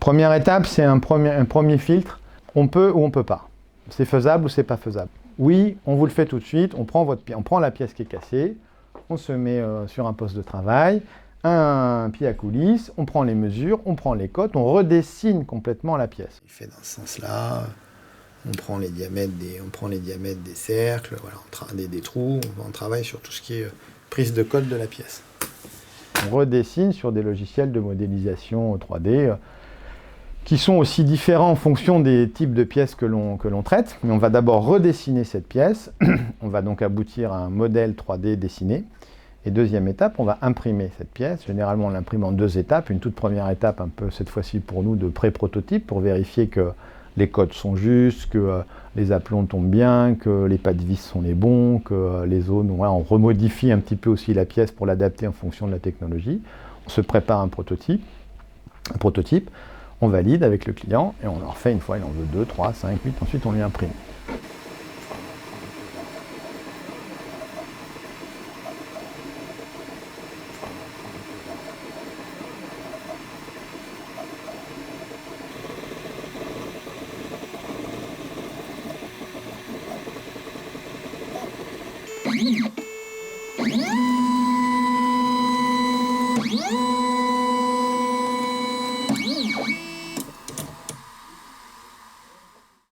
Première étape, c'est un premier filtre. On peut ou on ne peut pas. C'est faisable ou c'est pas faisable. Oui, on vous le fait tout de suite. On prend la pièce qui est cassée, on se met sur un poste de travail, un pied à coulisse, on prend les mesures, on prend les cotes, on redessine complètement la pièce. Il fait dans ce sens-là. On prend les diamètres des cercles, voilà, des trous. On travaille sur tout ce qui est prise de cote de la pièce. On redessine sur des logiciels de modélisation 3D qui sont aussi différents en fonction des types de pièces que l'on traite. Mais on va d'abord redessiner cette pièce. On va donc aboutir à un modèle 3D dessiné. Et deuxième étape, on va imprimer cette pièce. Généralement, on l'imprime en 2 étapes. Une toute première étape, un peu cette fois-ci pour nous, de pré-prototype, pour vérifier que les codes sont justes, que les aplombs tombent bien, que les pas de vis sont les bons, que les zones... Voilà, on remodifie un petit peu aussi la pièce pour l'adapter en fonction de la technologie. On se prépare un prototype, on valide avec le client et on en refait une fois, il en veut 2, 3, 5, 8, ensuite on lui imprime. Oui.